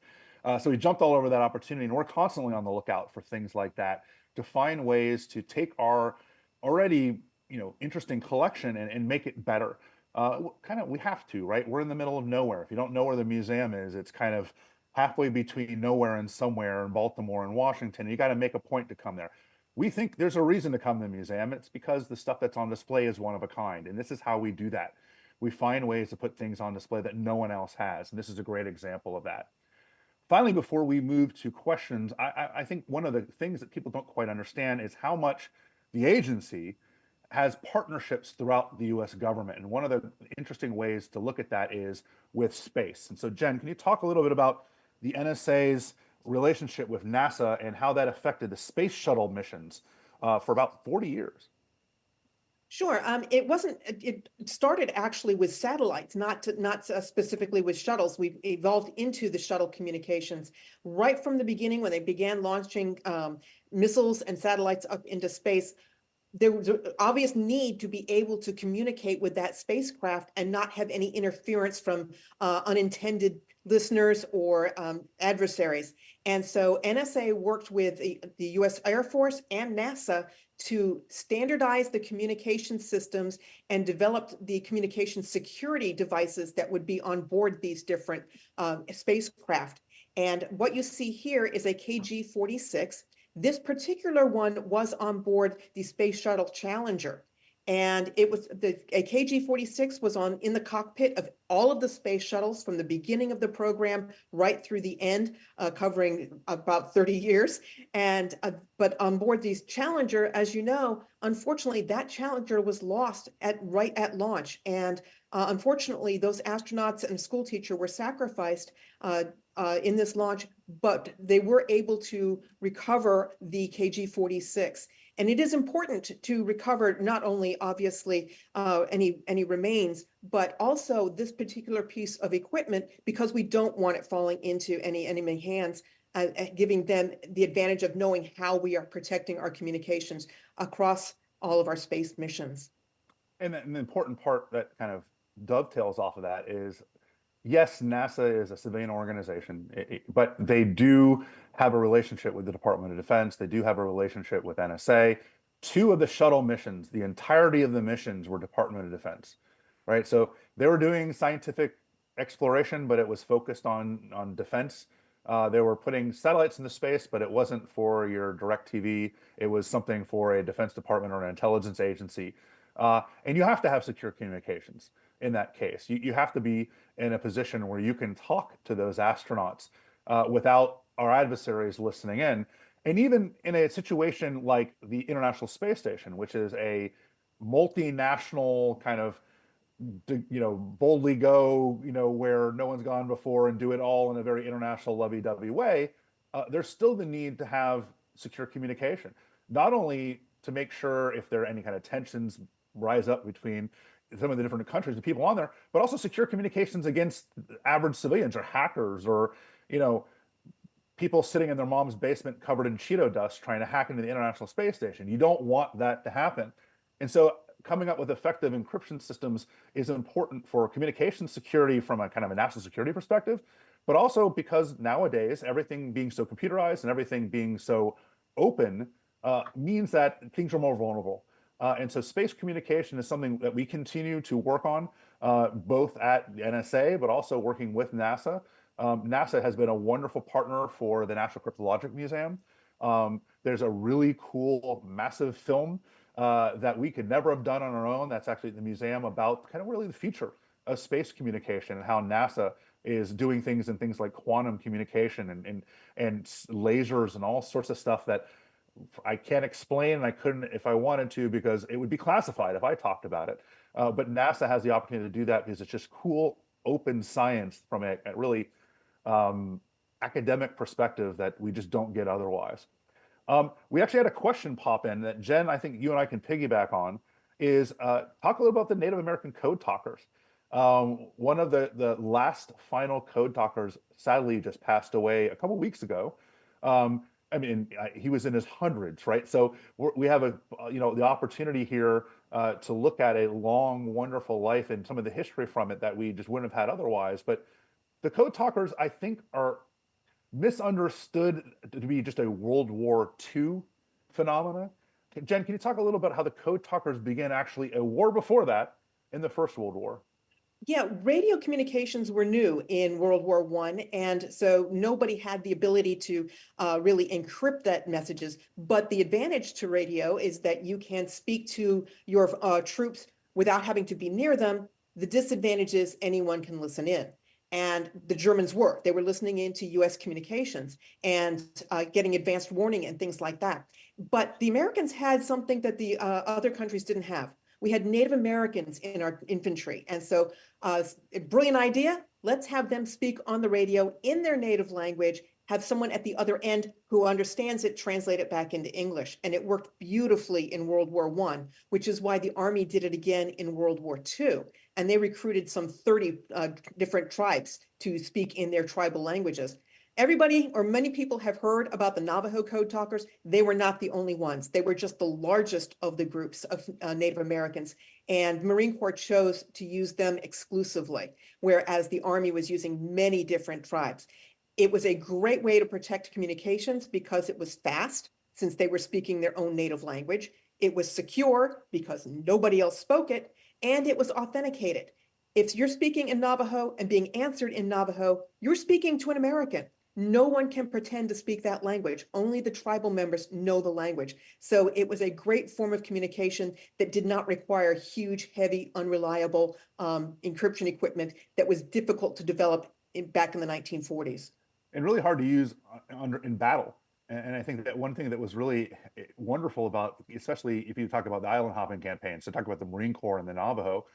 So we jumped all over that opportunity, and we're constantly on the lookout for things like that to find ways to take our already, you know, interesting collection and make it better. We have to, right? We're in the middle of nowhere. If you don't know where the museum is, it's kind of halfway between nowhere and somewhere in Baltimore and Washington. You got to make a point to come there. We think there's a reason to come to the museum. It's because the stuff that's on display is one of a kind. And this is how we do that. We find ways to put things on display that no one else has. And this is a great example of that. Finally, before we move to questions, I think one of the things that people don't quite understand is how much the agency has partnerships throughout the US government. And one of the interesting ways to look at that is with space. And so, Jen, can you talk a little bit about the NSA's relationship with NASA and how that affected the space shuttle missions for about 40 years? Sure. It started actually with satellites, not specifically with shuttles. We've evolved into the shuttle communications right from the beginning when they began launching missiles and satellites up into space. There was an obvious need to be able to communicate with that spacecraft and not have any interference from unintended listeners or adversaries. And so NSA worked with the US Air Force and NASA to standardize the communication systems and developed the communication security devices that would be on board these different spacecraft. And what you see here is a KG-46. This particular one was on board the Space Shuttle Challenger. And it was a KG-46 was in the cockpit of all of the space shuttles from the beginning of the program right through the end, covering about 30 years. And but on board these Challenger, as you know, unfortunately, that Challenger was lost right at launch. And unfortunately, those astronauts and school teacher were sacrificed in this launch, but they were able to recover the KG-46. And it is important to recover not only obviously any remains, but also this particular piece of equipment because we don't want it falling into any enemy hands, giving them the advantage of knowing how we are protecting our communications across all of our space missions. And the important part that kind of dovetails off of that is, yes, NASA is a civilian organization, but they do have a relationship with the Department of Defense. They do have a relationship with NSA. 2 of the shuttle missions, the entirety of the missions were Department of Defense, right? So they were doing scientific exploration, but it was focused on defense. They were putting satellites into space, but it wasn't for your direct TV. It was something for a Defense Department or an intelligence agency. And you have to have secure communications in that case. You have to be in a position where you can talk to those astronauts without our adversaries listening in. And even in a situation like the International Space Station, which is a multinational kind of, boldly go, where no one's gone before and do it all in a very international lovey-dovey way, there's still the need to have secure communication, not only to make sure if there are any kind of tensions rise up between some of the different countries and people on there, but also secure communications against average civilians or hackers or, people sitting in their mom's basement covered in Cheeto dust trying to hack into the International Space Station. You don't want that to happen. And so coming up with effective encryption systems is important for communication security from a kind of a national security perspective, but also because nowadays everything being so computerized and everything being so open means that things are more vulnerable. And so space communication is something that we continue to work on, both at the NSA, but also working with NASA. NASA has been a wonderful partner for the National Cryptologic Museum. There's a really cool, massive film that we could never have done on our own. That's actually at the museum about kind of really the future of space communication and how NASA is doing things in things like quantum communication and lasers and all sorts of stuff that I can't explain, and I couldn't if I wanted to because it would be classified if I talked about it. But NASA has the opportunity to do that because it's just cool, open science from a really academic perspective that we just don't get otherwise. We actually had a question pop in that Jen, I think you and I can piggyback on, is talk a little about the Native American code talkers. One of the last final code talkers sadly just passed away a couple weeks ago. He was in his hundreds, right? So we have the opportunity here to look at a long, wonderful life and some of the history from it that we just wouldn't have had otherwise. But the code talkers, I think, are misunderstood to be just a World War II phenomena. Jen, can you talk a little about how the code talkers began actually a war before that in the First World War? Yeah, radio communications were new in World War I, and so nobody had the ability to really encrypt that messages. But the advantage to radio is that you can speak to your troops without having to be near them. The disadvantage is anyone can listen in. And the Germans they were listening into US communications and getting advanced warning and things like that. But the Americans had something that the other countries didn't have. We had Native Americans in our infantry. And so a brilliant idea, let's have them speak on the radio in their native language, have someone at the other end who understands it, translate it back into English. And it worked beautifully in World War I, which is why the Army did it again in World War II. And they recruited some 30 different tribes to speak in their tribal languages. Everybody or many people have heard about the Navajo code talkers. They were not the only ones. They were just the largest of the groups of Native Americans. And Marine Corps chose to use them exclusively, whereas the Army was using many different tribes. It was a great way to protect communications because it was fast, since they were speaking their own native language. It was secure because nobody else spoke it, and it was authenticated. If you're speaking in Navajo and being answered in Navajo, you're speaking to an American. No one can pretend to speak that language. Only the tribal members know the language. So it was a great form of communication that did not require huge, heavy, unreliable encryption equipment that was difficult to develop back in the 1940s. And really hard to use in battle. And I think that one thing that was really wonderful about, especially if you talk about the island hopping campaign, so talk about the Marine Corps and the Navajo,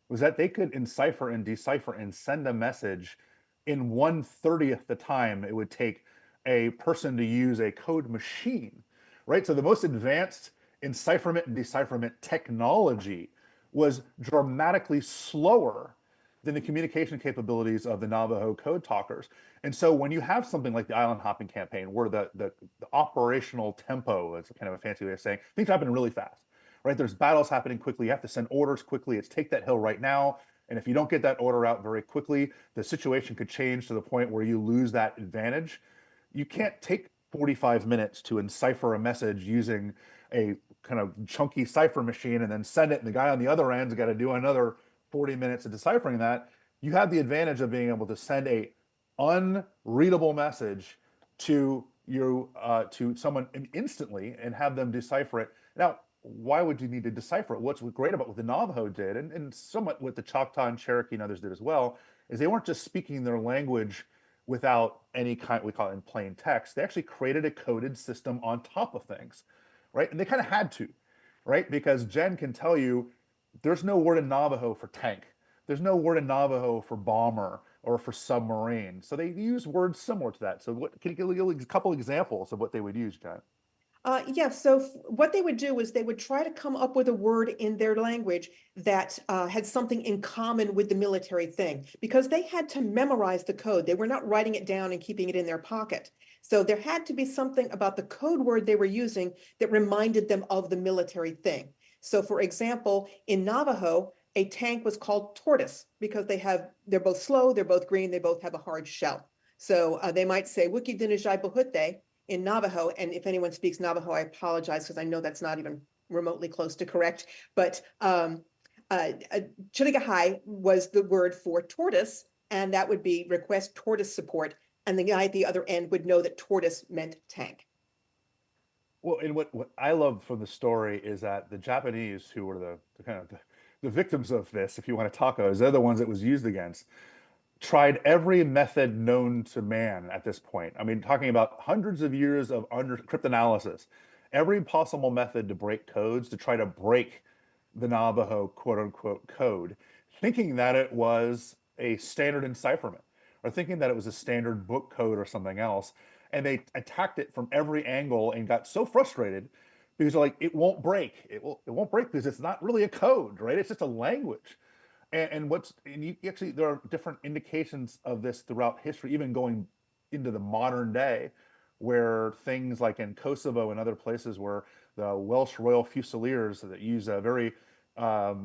was that they could encipher and decipher and send a message in 1/30th the time it would take a person to use a code machine, right? So the most advanced encipherment and decipherment technology was dramatically slower than the communication capabilities of the Navajo code talkers. And so when you have something like the island hopping campaign, where the operational tempo is kind of a fancy way of saying things happen really fast, right? There's battles happening quickly. You have to send orders quickly. It's take that hill right now. And if you don't get that order out very quickly, the situation could change to the point where you lose that advantage. You can't take 45 minutes to encipher a message using a kind of chunky cipher machine and then send it, and the guy on the other end's got to do another 40 minutes of deciphering that. You have the advantage of being able to send a unreadable message to someone instantly and have them decipher it. Now, why would you need to decipher it? What's great about what the Navajo did, and somewhat what the Choctaw and Cherokee and others did as well, is they weren't just speaking their language without any kind, we call it in plain text. They actually created a coded system on top of things, right? And they kind of had to, right? Because Jen can tell you there's no word in Navajo for tank. There's no word in Navajo for bomber or for submarine. So they use words similar to that. So what, can you give a couple examples of what they would use, Jen? Yeah, so what they would do is they would try to come up with a word in their language that had something in common with the military thing, because they had to memorize the code. They were not writing it down and keeping it in their pocket. So there had to be something about the code word they were using that reminded them of the military thing. So for example, in Navajo, a tank was called tortoise because they're both slow, they're both green, they both have a hard shell. So they might say, Wiki Dinajai Bahute in Navajo, and if anyone speaks Navajo, I apologize because I know that's not even remotely close to correct, but Chittigahai was the word for tortoise, and that would be request tortoise support, and the guy at the other end would know that tortoise meant tank. Well, and what I love from the story is that the Japanese, who were the kind of the victims of this, if you want to talk about, they're the ones it was used against, tried every method known to man at this point. I mean, talking about hundreds of years of cryptanalysis, every possible method to break codes, to try to break the Navajo quote unquote code, thinking that it was a standard encipherment or thinking that it was a standard book code or something else. And they attacked it from every angle and got so frustrated because they're like, it won't break. It won't break because it's not really a code, right? It's just a language. And you actually, there are different indications of this throughout history, even going into the modern day, where things like in Kosovo and other places where the Welsh Royal Fusiliers that use a very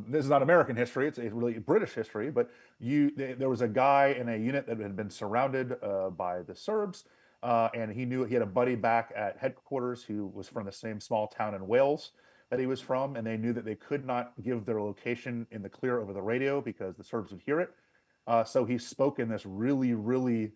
this is not American history; it's really British history. But there was a guy in a unit that had been surrounded by the Serbs, and he knew he had a buddy back at headquarters who was from the same small town in Wales that he was from, and they knew that they could not give their location in the clear over the radio because the Serbs would hear it. So he spoke in this really, really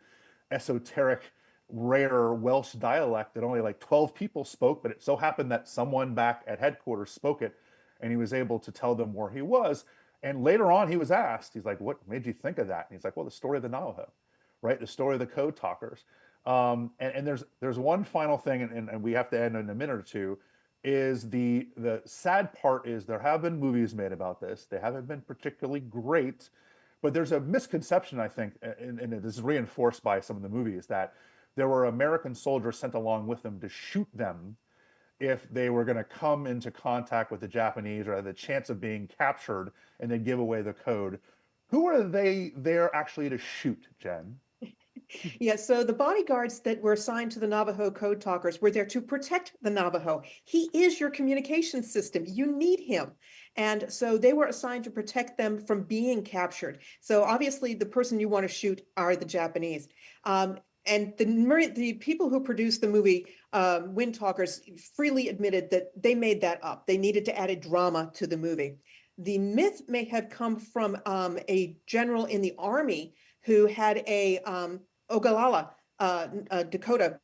esoteric, rare Welsh dialect that only like 12 people spoke, but it so happened that someone back at headquarters spoke it, and he was able to tell them where he was. And later on, he was asked, he's like, what made you think of that? And he's like, well, the story of the Navajo, right? The story of the code talkers. And there's one final thing, and we have to end in a minute or two, is the sad part is there have been movies made about this. They haven't been particularly great, but there's a misconception, I think, and this is reinforced by some of the movies, that there were American soldiers sent along with them to shoot them if they were going to come into contact with the Japanese or had the chance of being captured and then give away the code. Who are they there actually to shoot, Jen? Yeah, so the bodyguards that were assigned to the Navajo code talkers were there to protect the Navajo. He is your communication system. You need him. And so they were assigned to protect them from being captured. So obviously the person you want to shoot are the Japanese. And the people who produced the movie, Wind Talkers, freely admitted that they made that up. They needed to add a drama to the movie. The myth may have come from a general in the Army who had a Ogallala, Dakota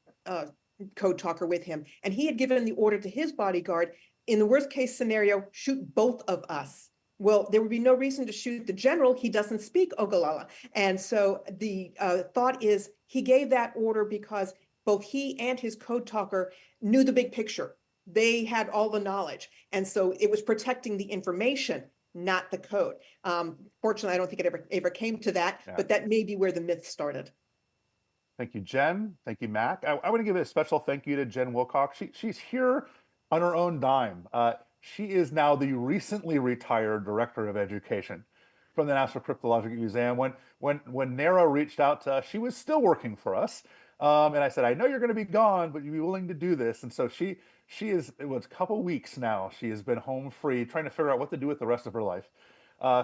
code talker with him. And he had given the order to his bodyguard, in the worst case scenario, shoot both of us. Well, there would be no reason to shoot the general. He doesn't speak Ogallala. And so the thought is he gave that order because both he and his code talker knew the big picture. They had all the knowledge. And so it was protecting the information, not the code. Fortunately, I don't think it ever came to that, but that may be where the myth started. Thank you, Jen. Thank you, Mac. I want to give a special thank you to Jen Wilcox. she's here on her own dime. She is now the recently retired Director of Education from the National Cryptologic Museum. When NARA reached out to us, she was still working for us. And I said, I know you're going to be gone, but you'd be willing to do this. And so she is, it was a couple weeks now, she has been home free, trying to figure out what to do with the rest of her life.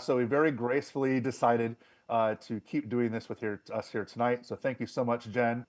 So we very gracefully decided to keep doing this with us here tonight. So thank you so much, Jen,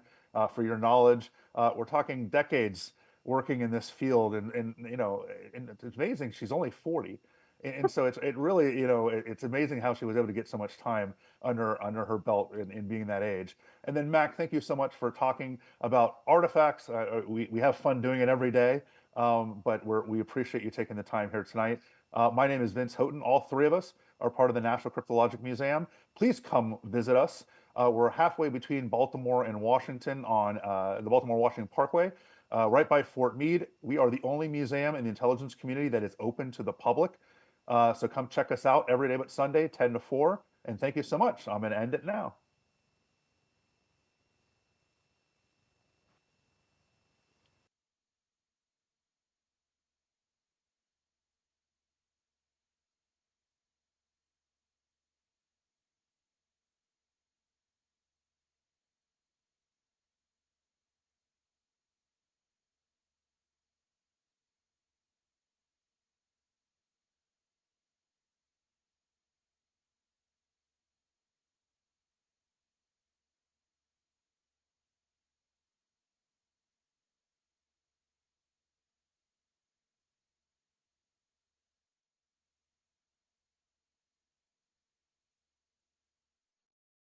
for your knowledge. We're talking decades working in this field, and you know, and it's amazing. She's only 40, and so it really, you know, it's amazing how she was able to get so much time under her belt in being that age. And then Mac, thank you so much for talking about artifacts. We have fun doing it every day, but we appreciate you taking the time here tonight. My name is Vince Houghton. All three of us are part of the National Cryptologic Museum. Please come visit us. We're halfway between Baltimore and Washington on the Baltimore-Washington Parkway, right by Fort Meade. We are the only museum in the intelligence community that is open to the public. So come check us out every day but Sunday, 10 to 4. And thank you so much. I'm going to end it now.